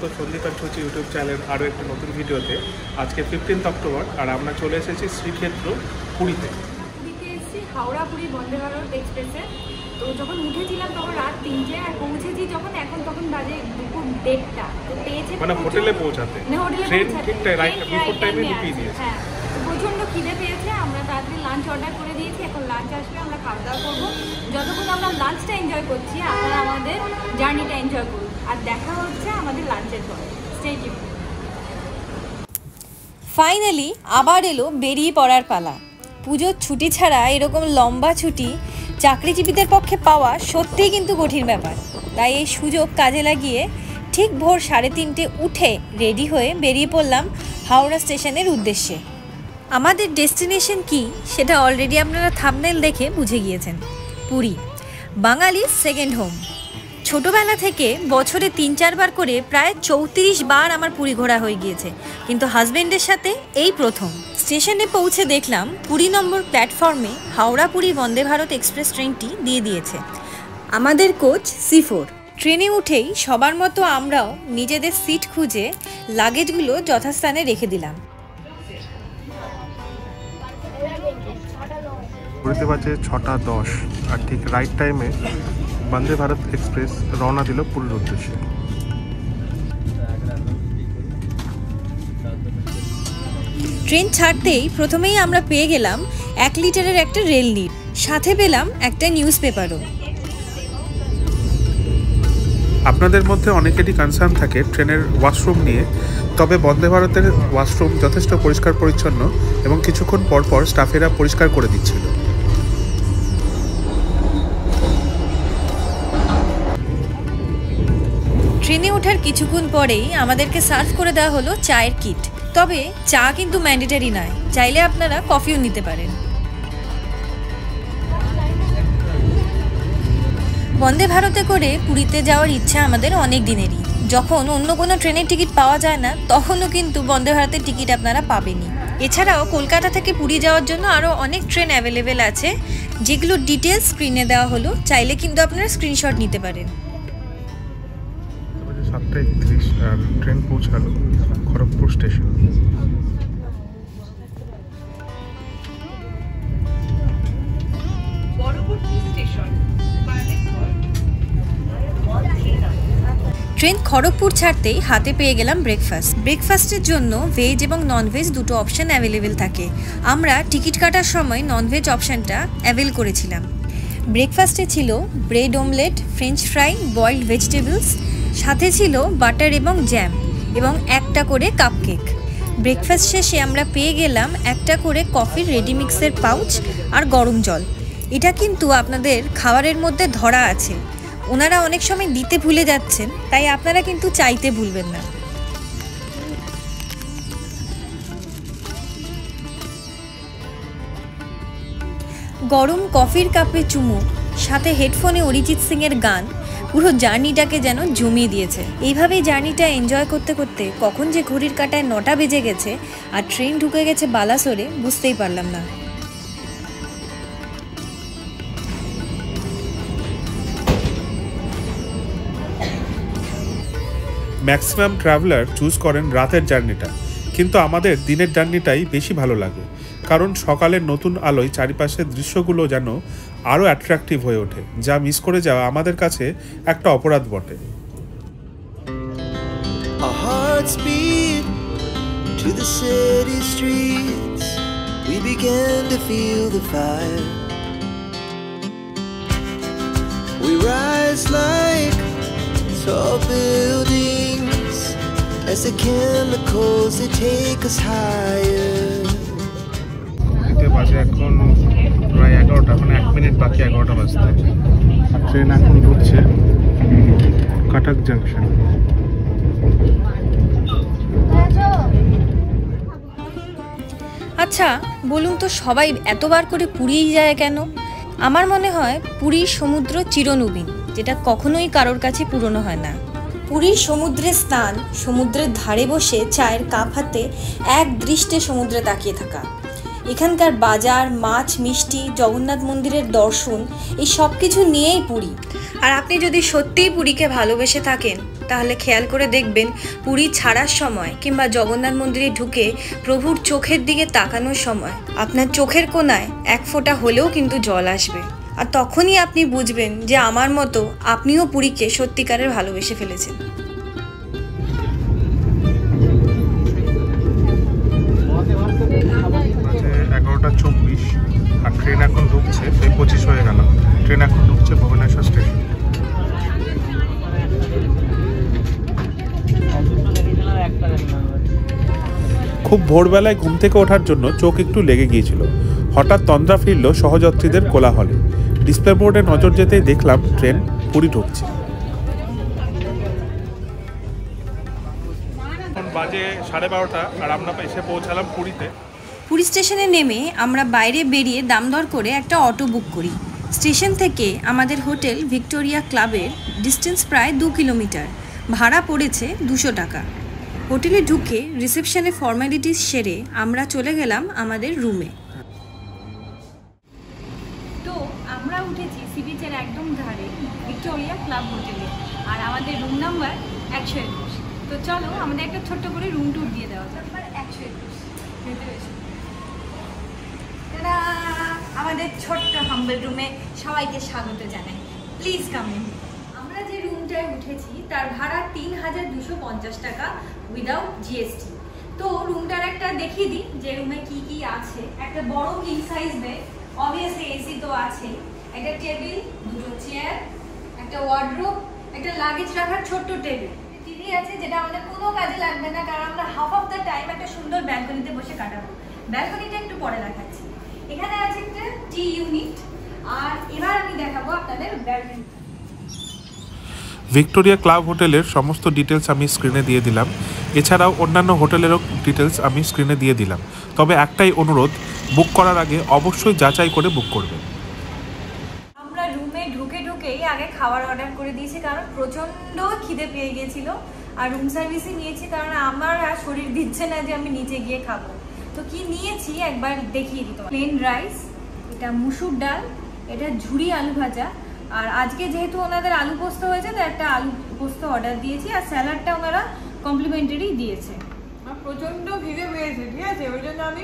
স্বাগত সন্দীপ আর সুচি YouTube channel আরও একটি নতুন ভিডিওতে। আজকে 15 অক্টোবর আর আমরা চলে এসেছি শ্রীক্ষেত্র পুরীতে। এসেছি হাওড়া পুরী বন্দে ভারত এক্সপ্রেসে। তো যখন উঠেছিলাম তখন রাত 3টে, আর পৌঁছেছি যখন তখন বাজে দুপুর 1:30টা। তো পেয়েছে মানে হোটেলে পৌঁছাতে ট্রেন ঠিক বিফোর টাইমে ঢুকিয়ে দিয়েছে। হ্যাঁ, তো প্রচণ্ড খিদে পেয়েছে, আমরা তাড়াতাড়ি লাঞ্চ অর্ডার করে দিয়েছি। এখন লাঞ্চ আসলে আমরা খাওয়া দাওয়া করবো। যতক্ষণ আমরা লাঞ্চটা এনজয় করছি আপনারা আমাদের জার্নিটা এনজয় করুন, আর দেখা হচ্ছে আমাদের লাঞ্চের পরে। Stay tune. ফাইনালি আবার এলো বেরিয়ে পড়ার পালা। পুজোর ছুটি ছাড়া এরকম লম্বা ছুটি চাকরিজীবীদের পক্ষে পাওয়া সত্যিই কিন্তু কঠিন ব্যাপার। তাই এই সুযোগ কাজে লাগিয়ে ঠিক ভোর 3:30 উঠে রেডি হয়ে বেরিয়ে পড়লাম হাওড়া স্টেশনের উদ্দেশ্যে। আমাদের ডেস্টিনেশন কি সেটা অলরেডি আপনারা থাম্বনেল দেখে বুঝে গিয়েছেন, পুরী, বাঙালির সেকেন্ড হোম। ছোটোবেলা থেকে বছরে 3-4 বার করে প্রায় 34 বার আমার পুরী ঘোরা হয়ে গিয়েছে, কিন্তু হাজব্যান্ডের সাথে এই প্রথম। স্টেশনে পৌঁছে দেখলাম 20 নম্বর প্ল্যাটফর্মে হাওড়া পুরী বন্দে ভারত এক্সপ্রেস ট্রেনটি দিয়ে দিয়েছে। আমাদের কোচ C4। ট্রেনে উঠেই সবার মতো আমরাও নিজেদের সিট খুঁজে লাগেজগুলো যথাস্থানে রেখে দিলাম। ঘুরতে বাজে 6:10 আর ঠিক রাইট টাইমে বন্দে ভারত এক্সপ্রেস রওনা দিল পুরীর উদ্দেশ্যে। ট্রেন ছাড়তেই প্রথমেই আমরা পেয়ে গেলাম 1 লিটারের একটা রেল নিট, সাথে পেলাম একটা নিউজ পেপারও। আপনাদের মধ্যে অনেকেরই কনসার্ন থাকে ট্রেনের ওয়াশরুম নিয়ে, তবে বন্দে ভারতের ওয়াশরুম যথেষ্ট পরিষ্কার পরিচ্ছন্ন এবং কিছুক্ষণ পর পর স্টাফেরা পরিষ্কার করে দিচ্ছিল। ট্রেনে ওঠার কিছুক্ষণ পরেই আমাদেরকে সার্ভ করে দেওয়া হলো চায়ের কিট। তবে চা কিন্তু ম্যান্ডেটারি নয়, চাইলে আপনারা কফিও নিতে পারেন। বন্দে ভারতে করে পুরীতে যাওয়ার ইচ্ছা আমাদের অনেক দিনেরই। যখন অন্য কোনো ট্রেনের টিকিট পাওয়া যায় না তখনও কিন্তু বন্দে ভারতের টিকিট আপনারা পাবেনই। এছাড়াও কলকাতা থেকে পুরী যাওয়ার জন্য আরও অনেক ট্রেন অ্যাভেলেবেল আছে, যেগুলো ডিটেলস স্ক্রিনে দেওয়া হলো, চাইলে কিন্তু আপনারা স্ক্রিনশট নিতে পারেন। 7:31 আর ট্রেন পৌঁছালো খড়গপুর স্টেশন। ট্রেন খড়গপুর ছাড়তেই হাতে পেয়ে গেলাম ব্রেকফাস্ট। ব্রেকফাস্টের জন্য ভেজ এবং ননভেজ দুটো অপশান অ্যাভেলেবেল থাকে। আমরা টিকিট কাটার সময় ননভেজ অপশানটা অ্যাভেল করেছিলাম। ব্রেকফাস্টে ছিল bread omelette, French fry, boiled vegetables, সাথে ছিল বাটার এবং জ্যাম এবং একটা করে কাপকেক। ব্রেকফাস্ট শেষে আমরা পেয়ে গেলাম একটা করে কফির রেডি মিক্সের পাউচ আর গরম জল। এটা কিন্তু আপনাদের খাবারের মধ্যে ধরা আছে, ওনারা অনেক সময় দিতে ভুলে যাচ্ছেন, তাই আপনারা কিন্তু চাইতে ভুলবেন না। গরম কফির কাপে চুমু, সাথে হেডফোনে অরিজিৎ সিংয়ের গান পুরো জার্নিটাকে যেন জমিয়ে দিয়েছে। এইভাবেই জার্নিটা এনজয় করতে করতে কখন যে ঘড়ির কাঁটায় 9টা বেজে গেছে আর ট্রেন ঢুকে গেছে বালাসোরে বুঝতেই পারলাম না। ম্যাক্সিমাম ট্রাভেলার চুজ করেন রাতের জার্নিটা, কিন্তু আমাদের দিনের জার্নিটাই বেশি ভালো লাগে, কারণ সকালের নতুন আলোয় চারিপাশের দৃশ্যগুলো যেন আরও অ্যাট্রাকটিভ হয়ে ওঠে, যা মিস করে যাওয়া আমাদের কাছে একটা অপরাধ বটে। Our hearts beat to the city streets. We began to feel the fire. We rise like tall buildings as the chemicals they take us higher. বাজে এখন প্রায় 11টা, মানে 1 মিনিট বাকি 11টা বাজতে। ট্রেন এখন ঢুকছে কাটাক জাংশন। আচ্ছা বলুন তো, সবাই এতবার করে পুরীই যায় কেন? আমার মনে হয় পুরীর সমুদ্র চিরনবীন, যেটা কখনোই কারোর কাছে পুরনো হয় না। পুরীর সমুদ্রে স্নান, সমুদ্রের ধারে বসে চায়ের কাপ হাতে এক দৃষ্টে সমুদ্রে তাকিয়ে থাকা, এখানকার বাজার, মাছ, মিষ্টি, জগন্নাথ মন্দিরের দর্শন, এই সব কিছু নিয়েই পুরী। আর আপনি যদি সত্যিই পুরীকে ভালোবেসে থাকেন তাহলে খেয়াল করে দেখবেন পুরী ছাড়ার সময় কিংবা জগন্নাথ মন্দিরে ঢুকে প্রভুর চোখের দিকে তাকানোর সময় আপনার চোখের কোণায় এক ফোঁটা হলেও কিন্তু জল আসবে। আর তখনই আপনি বুঝবেন যে আমার মতো আপনিও পুরীকে সত্যিকারের ভালোবেসে ফেলেছেন। 11:24 আর ট্রেন এখন ঢুকছে, 25 হয়ে গেল। ট্রেন এখন ঢুকছে ভুবনেশ্বর স্টেশন। খুব ভোরবেলায় ঘুম থেকে ওঠার জন্য চোখ একটু লেগে গিয়েছিল। হঠাৎ তন্দ্রা ফিরল সহযাত্রীদের কোলাহলে। ডিসপ্লে বোর্ডে নজর যেতেই দেখলাম ট্রেন পুরী ঢুকছে। এখন বাজে 12:30 আর আমরা এসে পৌঁছালাম পুরীতে। পুরী স্টেশনে নেমে আমরা বাইরে বেরিয়ে দামদর করে একটা অটো বুক করি। স্টেশন থেকে আমাদের হোটেল ভিক্টোরিয়া ক্লাবের ডিস্টেন্স প্রায় 2 কিলোমিটার। ভাড়া পড়েছে 200 টাকা। হোটেলে ঢুকে রিসেপশনে ফর্মালিটিস সেরে আমরা চলে গেলাম আমাদের রুমে। তো আমরা উঠেছি সি বিচের একদম ধারে ভিক্টোরিয়া ক্লাব হোটেলে, আর আমাদের রুম নাম্বার 121। তো চলো আমাদের একটা ছোট্ট করে রুম ট্যুর দিয়ে দেওয়া যাক। 121 ভেতরে এসে আমাদের ছোট্ট হাম্বল রুমে সবাইকে স্বাগত জানাই। Please come in. আমরা যে রুমটায় উঠেছি তার ভাড়া 3250 টাকা উইদাউট জিএসটি। তো রুমটার একটা দেখিয়ে দিই যে রুমে কি কি আছে। একটা বড় king size bed, obviously AC তো আছে, একটা টেবিল, দুটো চেয়ার, একটা ওয়ার্ডরোব, একটা লাগেজ রাখার ছোট্ট টেবিল, টিভি আছে যেটা আমাদের কোনো কাজে লাগবে না কারণ আমরা হাফ অফ দ্য টাইম একটা সুন্দর ব্যালকনিতে বসে কাটাবো। ব্যালকনিটা একটু পরে দেখাচ্ছি। এখানে আছে একটা টি ইউনিট, আর এবার আমি দেখাবো আপনাদের ব্যালকনি। ভিক্টোরিয়া ক্লাব হোটেলের সমস্ত ডিটেলস আমি স্ক্রিনে দিয়ে দিলাম। এছাড়াও অন্যান্য হোটেলেরও ডিটেলস আমি স্ক্রিনে দিয়ে দিলাম। তবে একটাই অনুরোধ, বুক করার আগে অবশ্যই যাচাই করে বুক করবেন। আমরা রুমে ঢুকেই আগে খাবার অর্ডার করে দিয়েছি কারণ প্রচণ্ড খিদে পেয়ে গিয়েছিল, আর রুম সার্ভিসই নিয়েছি কারণ আমার আর শরীর দিচ্ছে না যে আমি নিচে গিয়ে খাবো। তো কি নিয়েছি একবার দেখিয়ে দিই। প্লেন রাইস, এটা মুসুর ডাল, এটা ঝুরি আলু ভাজা, আর আজকে যেহেতু ওনাদের আলু পোস্ত হয়েছে তো একটা আলু পোস্ত অর্ডার দিয়েছি, আর স্যালাডটা ওনারা কমপ্লিমেন্টারি দিয়েছে। আমার প্রচণ্ড খিদে পেয়েছে, ঠিক আছে, ওই জন্য আমি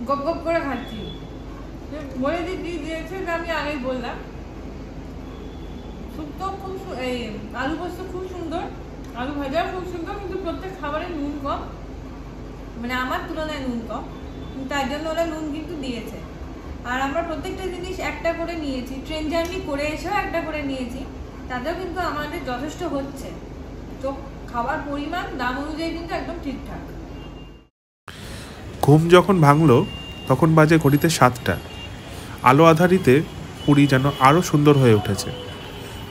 গপ গপ করে খাচ্ছি। বলে দিয়ে দিয়েছে, আমি আগেই বললাম। শুক্তো খুব, এই আলু পোস্ত খুব সুন্দর, আলু ভাজাও খুব সুন্দর, কিন্তু প্রত্যেক খাবারে নুন কম, মানে আমার তুলনায় নুন কম, তার জন্য ওরা নুন কিন্তু দিয়েছে। আর আমরা প্রত্যেকটা জিনিস একটা করে নিয়েছি, ট্রেন জার্নি করে এসেও একটা করে নিয়েছি, তাতেও কিন্তু আমাদের যথেষ্ট হচ্ছে। তো খাবার পরিমাণ দাম অনুযায়ী কিন্তু একদম ঠিকঠাক। ঘুম যখন ভাঙলো তখন বাজে ঘড়িতে 7টা। আলো আধারিতে পুরী যেন আরও সুন্দর হয়ে উঠেছে।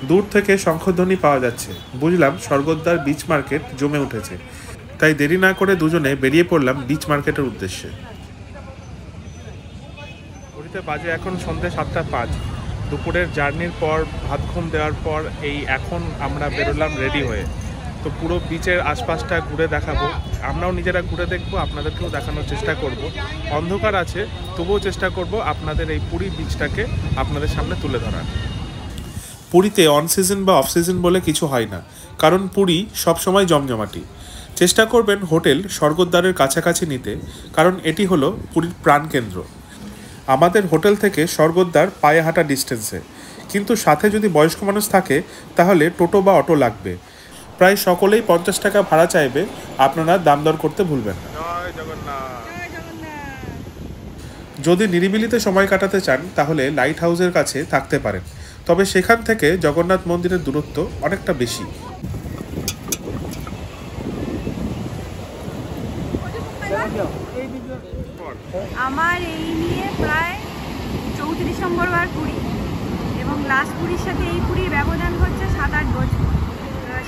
দূর থেকে শঙ্খধ্বনি পাওয়া যাচ্ছে। বুঝলাম স্বর্গদ্বার বিচ মার্কেট জমে উঠেছে। তাই দেরি না করে দুজনে বেরিয়ে পড়লাম বিচ মার্কেটের উদ্দেশ্যে। ঘড়িতে বাজে এখন সন্ধ্যে 7:05। দুপুরের জার্নির পর ভাত ঘুম দেওয়ার পর এই এখন আমরা বেরোলাম রেডি হয়ে। তো পুরো বিচের আশপাশটা ঘুরে দেখাবো, আমরাও নিজেরা ঘুরে দেখবো, আপনাদেরকেও দেখানোর চেষ্টা করব। অন্ধকার আছে তবুও চেষ্টা করব আপনাদের এই পুরী বিচটাকে আপনাদের সামনে তুলে ধরার। পুরীতে অন সিজন বা অফ সিজন বলে কিছু হয় না, কারণ পুরী সবসময় জমজমাটি। চেষ্টা করবেন হোটেল স্বর্গদ্বারের কাছাকাছি নিতে, কারণ এটি হলো পুরীর প্রাণকেন্দ্র। আমাদের হোটেল থেকে স্বর্গদ্বার পায়ে হাঁটা ডিস্টেন্সে, কিন্তু সাথে যদি বয়স্ক মানুষ থাকে তাহলে টোটো বা অটো লাগবে। প্রায় সকলেই 50 টাকা ভাড়া চাইবে, আপনারা দাম দর করতে ভুলবেন না। জয় জগন্নাথ। যদি নিরিবিলিতে সময় কাটাতে চান তাহলে লাইট হাউসের কাছে থাকতে পারেন, তবে সেখান থেকে জগন্নাথ মন্দিরের দূরত্ব অনেকটা বেশি। আমার এই নিয়ে প্রায় 34 নম্বর বার পুরী, এবং লাস্ট পুরীর সাথে এই পুরীর ব্যবধান হচ্ছে 7-8 বছর।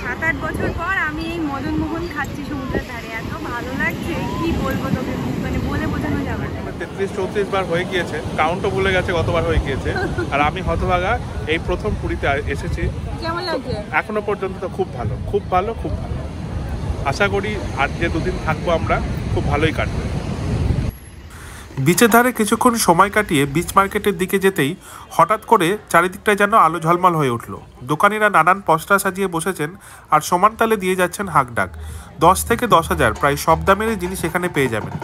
7-8 বছর পর আমি এই মদনমোহন খাচ্ছি সমুদ্রের ধারে, এত ভালো লাগছে কি বলবো তোকে, মানে বলে বোঝানো যাবে না। 33-34 বার হয়ে গিয়েছে, কাউন্টও ভুলে গেছে কতবার হয়ে গিয়েছে। আর আমি হতভাগা এই প্রথম পুরীতে এসেছি। কেমন লাগছে? এখনো পর্যন্ত তো খুব ভালো, খুব ভালো, খুব ভালো। আশা করি আর যে 2 দিন থাকবো আমরা খুব ভালোই কাটবে। বিচের ধারে কিছুক্ষণ সময় কাটিয়ে বিচ মার্কেটের দিকে যেতেই হঠাৎ করে চারিদিকটা যেন আলো ঝলমল হয়ে উঠল। দোকানিরা নানান পসরা সাজিয়ে বসেছেন আর সমান তালে দিয়ে যাচ্ছেন হাঁকডাক। 10 থেকে 10,000 প্রায় সব দামেরই জিনিস এখানে পেয়ে যাবেন।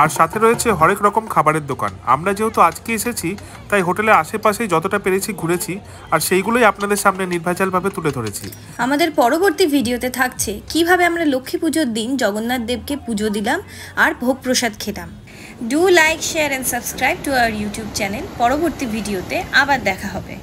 আর সাথে রয়েছে হরেক রকম খাবারের দোকান। আমরা যেহেতু আজকে এসেছি তাই হোটেলের আশেপাশেই যতটা পেরেছি ঘুরেছি আর সেইগুলোই আপনাদের সামনে নির্ভেজালভাবে তুলে ধরেছি। আমাদের পরবর্তী ভিডিওতে থাকছে কিভাবে আমরা লক্ষ্মী পুজোর দিন জগন্নাথ দেবকে পুজো দিলাম আর ভোগ প্রসাদ খেলাম। Do like, share and subscribe to our YouTube channel. পরবর্তী ভিডিওতে আবার দেখা হবে।